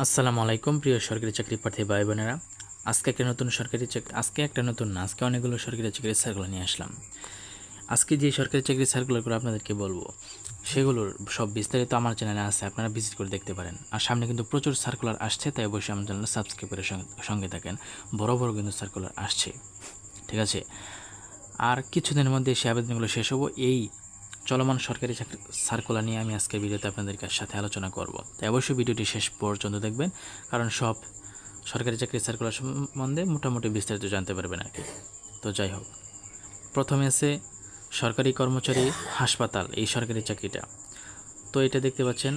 আসসালামু আলাইকুম প্রিয় সরকারি চাকরি প্রার্থী ভাই বোনেরা। আজকে একটা নতুন না, আজকে অনেকগুলো সরকারি চাকরির সার্কুলার নিয়ে আসলাম। আজকে যে সরকারি চাকরির সার্কুলারগুলো আপনাদেরকে বলবো সেগুলোর সব বিস্তারিত আমার চ্যানেলে আছে, আপনারা ভিজিট করে দেখতে পারেন। আর সামনে কিন্তু প্রচুর সার্কুলার আসছে, তাই অবশ্যই আমার চ্যানেল সাবস্ক্রাইব করে সঙ্গে থাকেন। বড় বড় কিন্তু সার্কুলার আসছে, ঠিক আছে। আর কিছুদিনের মধ্যে সেই আবেদনগুলো শেষ হবো। এই চলমান সরকারি চাকরি সার্কুলার নিয়ে আমি আজকের ভিডিওতে আপনাদের সাথে আলোচনা করব, তাই অবশ্যই ভিডিওটি শেষ পর্যন্ত দেখবেন, কারণ সব সরকারি চাকরি সার্কুলার সম্বন্ধে মোটামুটি বিস্তারিত জানতে পারবেন আর কি। তো যাই হোক, প্রথমে আছে সরকারি কর্মচারী হাসপাতাল, এই সরকারি চাকরিটা। তো এটা দেখতে পাচ্ছেন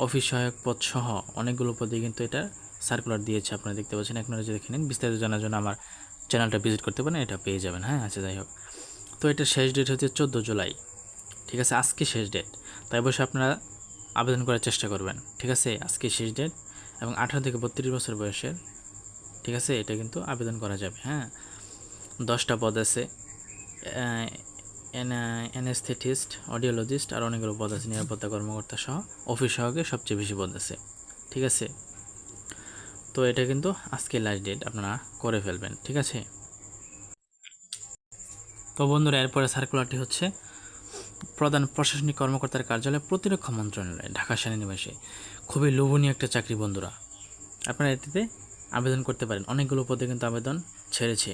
অফিস সহায়ক পদ সহ অনেকগুলো পদে কিন্তু এটা সার্কুলার দিয়েছে, আপনারা দেখতে পাচ্ছেন। আপনারা যদি দেখে নিন, বিস্তারিত জানার জন্য আমার চ্যানেলটা ভিজিট করতে পারেন, এটা পেয়ে যাবেন। হ্যাঁ, আচ্ছা, যাই হোক। তো এটার শেষ ডেট হচ্ছে 14 জুলাই, ঠিক আছে, আজকে শেষ ডেট। তাই অবশ্যই আপনারা আবেদন করার চেষ্টা করবেন, ঠিক আছে। আজকে শেষ ডেট এবং 18 থেকে 32 বছর বয়সের, ঠিক আছে, এটা কিন্তু আবেদন করা যাবে। হ্যাঁ, 10টা পদ আছে, অ্যানেস্থেটিস্ট, অডিওলজিস্ট আর অনেকগুলো পদ আছে, নিরাপত্তা কর্মকর্তা সহ অফিস সহকে সবচেয়ে বেশি পদ আছে, ঠিক আছে। তো এটা কিন্তু আজকে লাস্ট ডেট, আপনারা করে ফেলবেন, ঠিক আছে। তো বন্ধুরা, এরপরে সার্কুলারটি হচ্ছে প্রধান প্রশাসনিক কর্মকর্তার কার্যালয়, প্রতিরক্ষা মন্ত্রণালয়, ঢাকা সেনানিবাসে। খুবই লোভনীয় একটা চাকরি বন্ধুরা, আপনারা এটিতে আবেদন করতে পারেন। অনেকগুলো পদে কিন্তু আবেদন ছেড়েছে,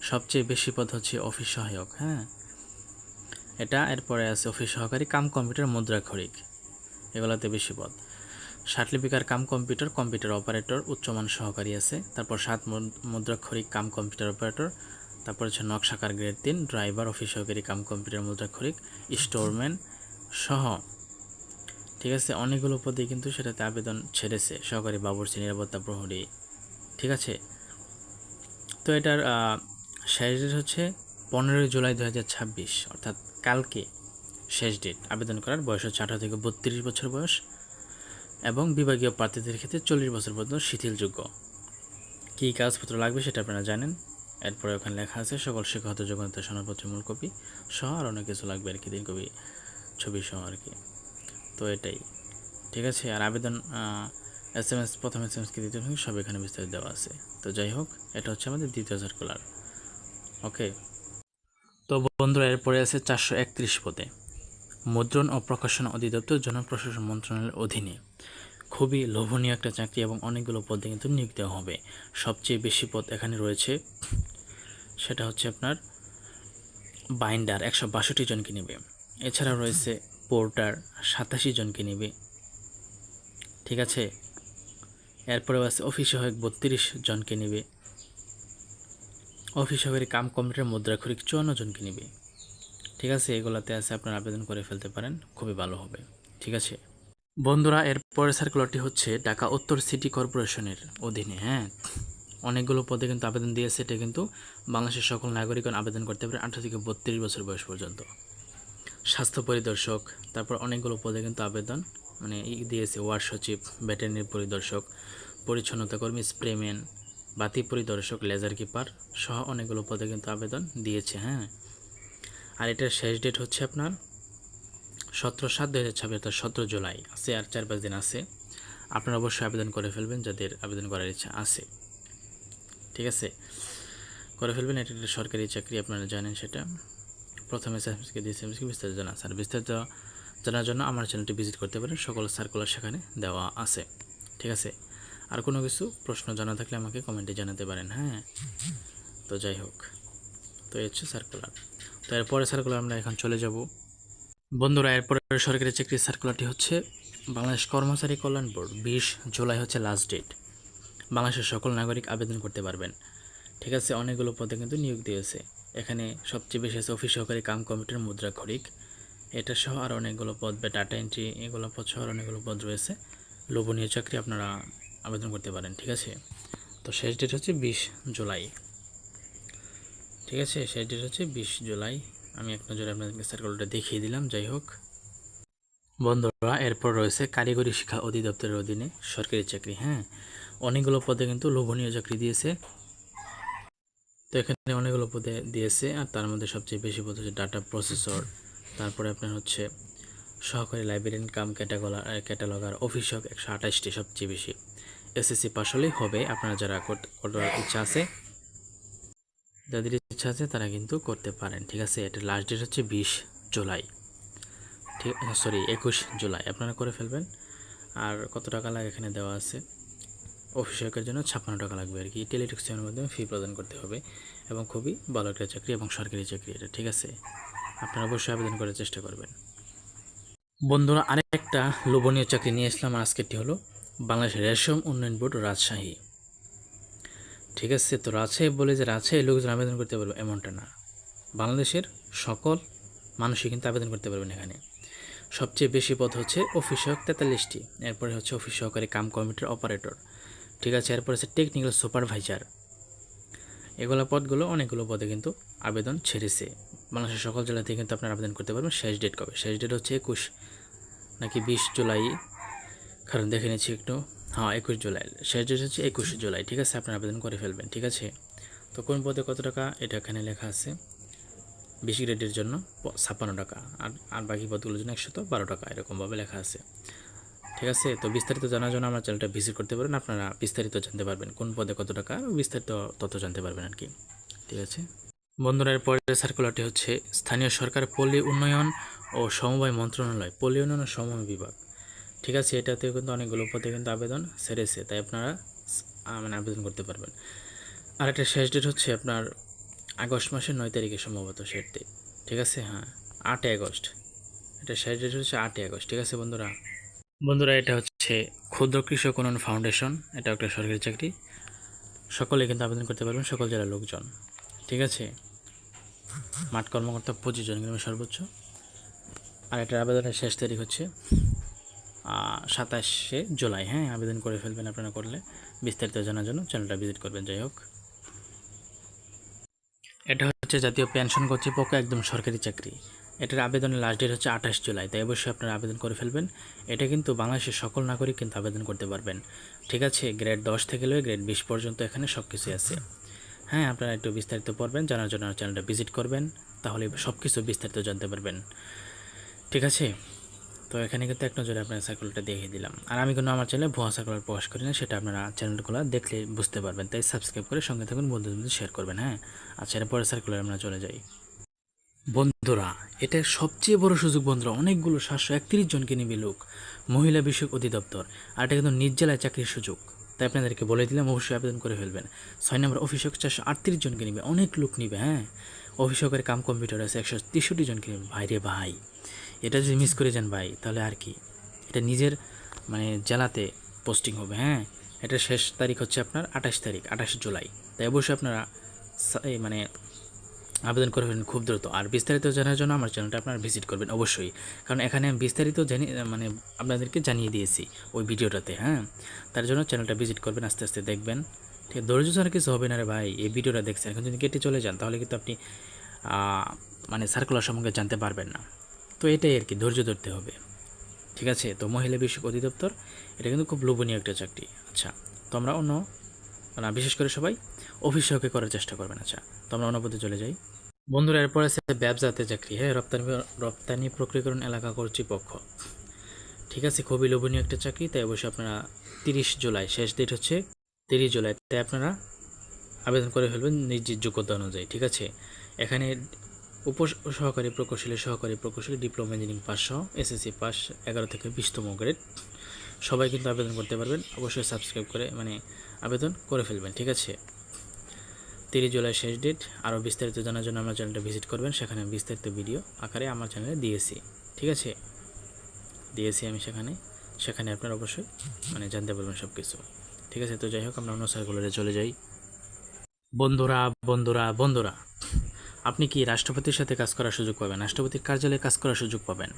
সবচেয়ে বেশি পদ হচ্ছে অফিস সহায়ক। হ্যাঁ, এটা এরপরে আছে অফিস সহকারী কাম কম্পিউটার মুদ্রাক্ষরিক, এগুলোতে বেশি পদ। সার্টিফিকার কাম কম্পিউটার অপারেটর উচ্চমান সহকারী আছে, তারপর 7 মুদ্রাক্ষরিক কাম কম্পিউটার অপারেটর, তারপর হচ্ছে নকশাকার গ্রেড 3, ড্রাইভার, অফিস সহকারী কাম কম্পিউটার মুদ্রাক্ষরিক, স্টোরম্যান সহ, ঠিক আছে। অনেকগুলো পদে কিন্তু সেটাতে আবেদন ছেড়েছে, সহকারী বাবুর্চি, নিরাপত্তা প্রহরী, ঠিক আছে। তো এটার শেষ ডেট হচ্ছে 15 জুলাই 2026, অর্থাৎ কালকে শেষ ডেট। আবেদন করার বয়স হচ্ছে 18 থেকে 32 বছর বয়স এবং বিভাগীয় প্রার্থীদের ক্ষেত্রে 40 বছর পর্যন্ত শিথিলযোগ্য। কী কাগজপত্র লাগবে সেটা আপনারা জানেন। এরপরে ওখানে লেখা আছে সকল শিক্ষাগত যোগ্যতা সনদপত্রের মূল কপি সহ আর অনেক কিছু লাগবে আর কি, 3 কপি ছবি সহ আর কি। তো এটাই, ঠিক আছে। আর আবেদন SMS, প্রথম SMS কি দ্বিতীয় সব এখানে বিস্তারিত দেওয়া আছে। তো যাই হোক, এটা হচ্ছে আমাদের দ্বিতীয় সার্কুলার, ওকে। তো বন্ধুরা, এরপরে আছে 431 পদে মুদ্রণ ও প্রকাশন অধিদপ্তর, জনপ্রশাসন মন্ত্রণালয়ের অধীনে। খুবই লোভনীয় একটা চাকরি এবং অনেকগুলো পদে কিন্তু নিয়োগ দেওয়া হবে। সবচেয়ে বেশি পদ এখানে রয়েছে, সেটা হচ্ছে আপনার বাইন্ডার, 162 জনকে নেবে। এছাড়া রয়েছে পোর্টার, 87 জনকে নেবে, ঠিক আছে। এরপরেও আছে অফিস সহায়ক, 32 জনকে নেবে। অফিস সহকারী কাম কম্পিউটার মুদ্রাক্ষরিক 54 জনকে নেবে, ঠিক আছে। এগুলোতে আছে, আপনারা আবেদন করে ফেলতে পারেন, খুবই ভালো হবে, ঠিক আছে বন্ধুরা। এরপরের সার্কুলারটি হচ্ছে ঢাকা উত্তর সিটি কর্পোরেশনের অধীনে। হ্যাঁ, অনেকগুলো পদে কিন্তু আবেদন দিয়েছে। এটা কিন্তু বাংলাদেশের সকল নাগরিকগণ আবেদন করতে পারে 18 থেকে 32 বছর বয়স পর্যন্ত। স্বাস্থ্য পরিদর্শক, তারপর অনেকগুলো পদে কিন্তু আবেদন মানে দিয়েছে। ওয়ার্ড সচিব, ভেটেরিনারি পরিদর্শক, পরিচ্ছন্নতা কর্মী, স্প্রেম্যান, বাতি পরিদর্শক, লেজার কিপার সহ অনেকগুলো পদে কিন্তু আবেদন দিয়েছে। হ্যাঁ, আর এটার শেষ ডেট হচ্ছে আপনার 17/7/2026, অর্থাৎ 17 জুলাই আছে, আর 4-5 দিন আছে। আপনারা অবশ্যই আবেদন করে ফেলবেন যাদের আবেদন করার ইচ্ছা আছে, ঠিক আছে, করে ফেলবেন। এটা একটা সরকারি চাকরি, আপনারা জানেন সেটা। প্রথমে SMSকে বিস্তারিত জানা আছে, আর বিস্তারিত জানার জন্য আমার চ্যানেলটি ভিজিট করতে পারেন, সকল সার্কুলার সেখানে দেওয়া আছে, ঠিক আছে। আর কোনো কিছু প্রশ্ন জানা থাকলে আমাকে কমেন্টে জানাতে পারেন। হ্যাঁ, তো যাই হোক, তো এই হচ্ছে সার্কুলার। তো এরপরে সার্কুলার আমরা এখন চলে যাব বন্ধুরা। এরপরে সরকারি চাকরির সার্কুলারটি হচ্ছে বাংলাদেশ কর্মচারী কল্যাণ বোর্ড, 20 জুলাই হচ্ছে লাস্ট ডেট। বাংলাদেশের সকল নাগরিক আবেদন করতে পারবেন, ঠিক আছে। অনেকগুলো পদে কিন্তু নিয়োগ দিয়েছে। এখানে সবচেয়ে বেশি আছে অফিস সহকারী কাম কম্পিউটার মুদ্রাক্ষরিক, এটা সহ আর অনেকগুলো পদ, বা ডাটা এন্ট্রি, এগুলো পদ সহ অনেকগুলো পদ রয়েছে। লোভনীয় চাকরি, আপনারা আবেদন করতে পারেন, ঠিক আছে। তো শেষ ডেট হচ্ছে 20 জুলাই, ঠিক আছে। শেষ ডেট হচ্ছে 20 জুলাই। আমি এক নজরে আপনাদেরকে সার্কুলারটা দেখিয়ে দিলাম। যাই হোক বন্ধুরা, এরপর রয়েছে কারিগরি শিক্ষা অধিদপ্তরের অধীনে সরকারি চাকরি। হ্যাঁ, অনেকগুলো পদে কিন্তু লোভনীয় চাকরি দিয়েছে। তো এখানে অনেকগুলো পদে দিয়েছে, আর তার মধ্যে সবচেয়ে বেশি পদ হচ্ছে ডাটা প্রসেসর, তারপরে আপনার হচ্ছে সহকারী লাইব্রেরিয়ান কাম ক্যাটালগার, অফিস সহক 128টি সবচেয়ে বেশি। এসএসসি পাস হলেই হবে। আপনারা যারা করার ইচ্ছা আছে, যাদের ইচ্ছা আছে তারা কিন্তু করতে পারেন, ঠিক আছে। এটার লাস্ট ডেট হচ্ছে 20 জুলাই, ঠিক, সরি 21 জুলাই। আপনারা করে ফেলবেন। আর কত টাকা লাগে এখানে দেওয়া আছে। অফিসের জন্য 56 টাকা লাগবে আর কি। টেলিটক্সের মাধ্যমে ফি প্রদান করতে হবে এবং খুবই ভালো একটা চাকরি এবং সরকারি চাকরি এটা, ঠিক আছে। আপনারা অবশ্যই আবেদন করার চেষ্টা করবেন। বন্ধুরা, আরেকটা লোভনীয় চাকরি নিয়ে আসলাম। আজকেরটি হলো বাংলাদেশ রেশম উন্নয়ন বোর্ড, রাজশাহী, ঠিক আছে। তো রাজশাহী বলে যে রাজশাহী লোকজন আবেদন করতে পারবে এমনটা না, বাংলাদেশের সকল মানুষই কিন্তু আবেদন করতে পারবেন এখানে। সবচেয়ে বেশি পদ হচ্ছে অফিস সহক 43টি, এরপরে হচ্ছে অফিস সহকারী কাম কম্পিউটার অপারেটর, ঠিক আছে। এরপরে হচ্ছে টেকনিক্যাল সুপারভাইজার। এগুলো পদগুলো, অনেকগুলো পদে কিন্তু আবেদন ছেড়েছে। বাংলাদেশের সকল জেলা থেকে কিন্তু আপনারা আবেদন করতে পারবেন। শেষ ডেট কবে? শেষ ডেট হচ্ছে 21 নাকি 20 জুলাই, কারণ দেখে নিচ্ছি একটু। হ্যাঁ, 21 জুলাই শেষ ডেট হচ্ছে 21 জুলাই, ঠিক আছে। আপনারা আবেদন করে ফেলবেন, ঠিক আছে। তো কোন পদে কত টাকা এটা এখানে লেখা আছে। 20 গ্রেডের জন্য 56 টাকা, আর বাকি পদগুলোর জন্য 112 টাকা, এরকমভাবে লেখা আছে, ঠিক আছে। তো বিস্তারিত জানার জন্য আমার চ্যানেলটা ভিজিট করতে পারেন। আপনারা বিস্তারিত জানতে পারবেন কোন পদে কত টাকা, বিস্তারিত তথ্য জানতে পারবেন আর কি, ঠিক আছে। বন্ধুরা, এর পরের সার্কুলারটি হচ্ছে স্থানীয় সরকার পল্লী উন্নয়ন ও সমবায় মন্ত্রণালয়, পল্লী উন্নয়ন ও সমবায় বিভাগ, ঠিক আছে। এটাতেও কিন্তু অনেকগুলো পদে কিন্তু আবেদন সেরেছে, তাই আপনারা মানে আবেদন করতে পারবেন। আর একটা শেষ ডেট হচ্ছে আপনার আগস্ট মাসের 9 তারিখে সম্ভবত শেষ ডেট, ঠিক আছে। হ্যাঁ, 8 আগস্ট, এটা শেষ ডেট হচ্ছে 8 আগস্ট, ঠিক আছে বন্ধুরা, এটা হচ্ছে ক্ষুদ্র কৃষক উন্নয়ন ফাউন্ডেশন, এটা একটা সরকারি চাকরি। সকলে কিন্তু আবেদন করতে পারবেন, সকল জেলার লোকজন, ঠিক আছে। মাঠ কর্মকর্তা 25 জন কিন্তু সর্বোচ্চ। আর এটার আবেদনের শেষ তারিখ হচ্ছে 27 জুলাই। হ্যাঁ, আবেদন করে ফেলবেন আপনারা করলে। বিস্তারিত জানার জন্য চ্যানেলটা ভিজিট করবেন। যাই হোক, এটা হচ্ছে জাতীয় পেনশন কর্তৃপক্ষ, একদম সরকারি চাকরি। এটার আবেদনের লাস্ট ডেট হচ্ছে 28 জুলাই, তাই অবশ্যই আপনারা আবেদন করে ফেলবেন। এটা কিন্তু বাংলাদেশের সকল নাগরিক কিন্তু আবেদন করতে পারবেন, ঠিক আছে। গ্রেড 10 থেকে লয়ে গ্রেড 20 পর্যন্ত এখানে সব কিছুই আছে। হ্যাঁ, আপনারা একটু বিস্তারিত পড়বেন, জানার জন্য চ্যানেলটা ভিজিট করবেন, তাহলে সব কিছু বিস্তারিত জানতে পারবেন, ঠিক আছে। তো এখানে কিন্তু এক নজরে আপনার সার্কুলারটা দেখিয়ে দিলাম। আর আমি কিন্তু আমার চ্যানেলে ভুয়া সার্কুলার প্রকাশ করি না, সেটা আপনারা চ্যানেলগুলো দেখলে বুঝতে পারবেন। তাই সাবস্ক্রাইব করে সঙ্গে থাকুন, বন্ধুদের শেয়ার করবেন। হ্যাঁ, আচ্ছা, এরপরে সার্কুলার আমরা চলে যাই। বন্ধুরা, এটা সবচেয়ে বড় সুযোগ বন্ধুরা, অনেকগুলো 731 জনকে নিবে লোক, মহিলা বিষয়ক অধিদপ্তর। আর এটা কিন্তু নিজ জেলায় চাকরির সুযোগ, তাই আপনাদেরকে বলে দিলাম অবশ্যই আবেদন করে ফেলবেন। 6 নম্বর অফিসক 438 জনকে নিবে, অনেক লোক নিবে। হ্যাঁ, অফিসকের কাম কম্পিউটার আছে 163 জনকে নিবে। ভাই রে ভাই, এটা যদি মিস করে যান ভাই, তাহলে আর কি। এটা নিজের মানে জেলাতে পোস্টিং হবে। হ্যাঁ, এটা শেষ তারিখ হচ্ছে আপনার 28 তারিখ, 28 জুলাই। তাই অবশ্যই আপনারা মানে আবেদন করে ফেলেন খুব দ্রুত। আর বিস্তারিত জানার জন্য আমার চ্যানেলটা আপনারা ভিজিট করবেন অবশ্যই, কারণ এখানে আমি বিস্তারিত মানে আপনাদেরকে জানিয়ে দিয়েছি ওই ভিডিওটাতে। হ্যাঁ, তার জন্য চ্যানেলটা ভিজিট করবেন, আস্তে আস্তে দেখবেন, ঠিক। ধৈর্য ছাড়া কিছু হবে না রে ভাই। এই ভিডিওটা দেখছেন, এখন যদি কেটে চলে যান তাহলে কিন্তু আপনি মানে সার্কুলার সম্পর্কে জানতে পারবেন না। তো এটাই আর কি, ধৈর্য ধরতে হবে, ঠিক আছে। তো মহিলা বিষয়ক অধিদপ্তর, এটা কিন্তু খুব লোভনীয় একটা চাকরি। আচ্ছা, তো আমরা অন্য বিশেষ করে সবাই অফিস সহকারী করার চেষ্টা করবেন। আচ্ছা, তো আমরা অন্য পথে চলে যাই। বন্ধুরা, এরপর আছে ব্যবসাতে চাকরি। হ্যাঁ, রপ্তানি প্রক্রিয়াকরণ এলাকা কর্তৃপক্ষ, ঠিক আছে। খুবই লোভনীয় একটা চাকরি, তাই অবশ্যই আপনারা 30 জুলাই শেষ ডেট হচ্ছে 30 জুলাই, তাই আপনারা আবেদন করে ফেলবেন নিজ যোগ্যতা অনুযায়ী, ঠিক আছে। এখানে সহকারী প্রকৌশলী ডিপ্লোমা ইঞ্জিনিয়ারিং পাস সহ এসএসসি পাস 11 থেকে 20তম গ্রেড সবাই কিন্তু আবেদন করতে পারবেন। অবশ্যই সাবস্ক্রাইব করে মানে আবেদন করে ফেলবেন, ঠিক আছে। 30 জুলাই শেষ ডেট। আরও বিস্তারিত জানার জন্য আমার চ্যানেলটা ভিজিট করবেন, সেখানে বিস্তারিত ভিডিও আকারে আমার চ্যানেলে দিয়েছি, ঠিক আছে। দিয়েছি আমি সেখানে আপনারা অবশ্যই মানে জানতে পারবেন সব কিছু, ঠিক আছে। তো যাই হোক, আমরা অন্য সার্কুলারে চলে যাই। বন্ধুরা, আপনি কি রাষ্ট্রপতির সাথে কাজ করার সুযোগ পাবেন, রাষ্ট্রপতির কার্যালয়ে কাজ করার সুযোগ পাবেন,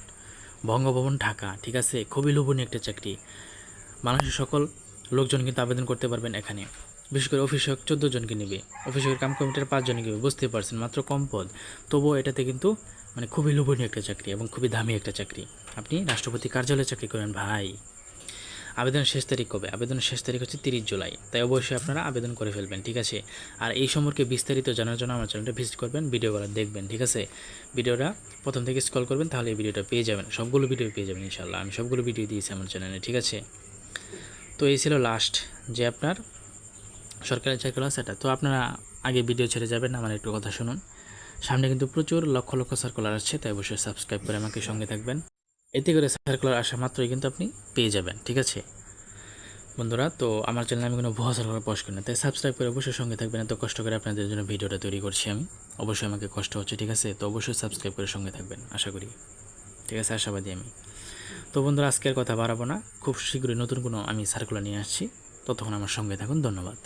বঙ্গভবন ঢাকা, ঠিক আছে। খুবই লোভনীয় একটা চাকরি, বাংলাদেশের সকল লোকজন কিন্তু আবেদন করতে পারবেন এখানে। বিশেষ করে অফিসক 14 জনকে নেবে, অফিসের কাম কমিটির 5 জনকে নেবে। বুঝতে পারছেন, মাত্র কম পদ, তবুও এটাতে কিন্তু মানে খুবই লোভনীয় একটা চাকরি এবং খুবই দামি একটা চাকরি। আপনি রাষ্ট্রপতি কার্যালয়ে চাকরি করেন ভাই। আবেদনের শেষ তারিখ কবে? আবেদনের শেষ তারিখ হচ্ছে 30 জুলাই, তাই অবশ্যই আপনারা আবেদন করে ফেলবেন, ঠিক আছে। আর এই সম্পর্কে বিস্তারিত জানার জন্য আমার চ্যানেলটা ভিজিট করবেন, ভিডিওগুলো দেখবেন, ঠিক আছে। ভিডিওটা প্রথম থেকে স্ক্রল করবেন, তাহলে এই ভিডিওটা পেয়ে যাবেন, সবগুলো ভিডিও পেয়ে যাবেন ইনশাল্লাহ। আমি সবগুলো ভিডিও দিয়েছি আমার চ্যানেলে, ঠিক আছে। তো তো এই ছিল লাস্ট যে আপনার সরকারি চাকরি সেটা। তো আপনারা আগে ভিডিও ছেড়ে যাবেন, আমার একটু কথা শুনুন। সামনে কিন্তু প্রচুর লক্ষ লক্ষ সার্কুলার আসছে, তাই অবশ্যই সাবস্ক্রাইব করে আমাকে সঙ্গে থাকবেন। এতে করে সার্কুলার আসা মাত্রই কিন্তু আপনি পেয়ে যাবেন, ঠিক আছে বন্ধুরা। তো আমার চ্যানেলে আমি কোনো ভুয়া সার্কুলার পোস্ট করি না, তাই সাবস্ক্রাইব করে অবশ্যই সঙ্গে থাকবেন। এত কষ্ট করে আপনাদের জন্য ভিডিওটা তৈরি করছি আমি, অবশ্যই আমাকে কষ্ট হচ্ছে, ঠিক আছে। তো অবশ্যই সাবস্ক্রাইব করে সঙ্গে থাকবেন আশা করি, ঠিক আছে, আশাবাদী আমি। তো বন্ধুরা আজকের কথা বাড়াবো না, খুব শীঘ্রই নতুন কোনো আমি সার্কুলার নিয়ে আসছি। ততক্ষণ আমার সঙ্গে থাকুন, ধন্যবাদ।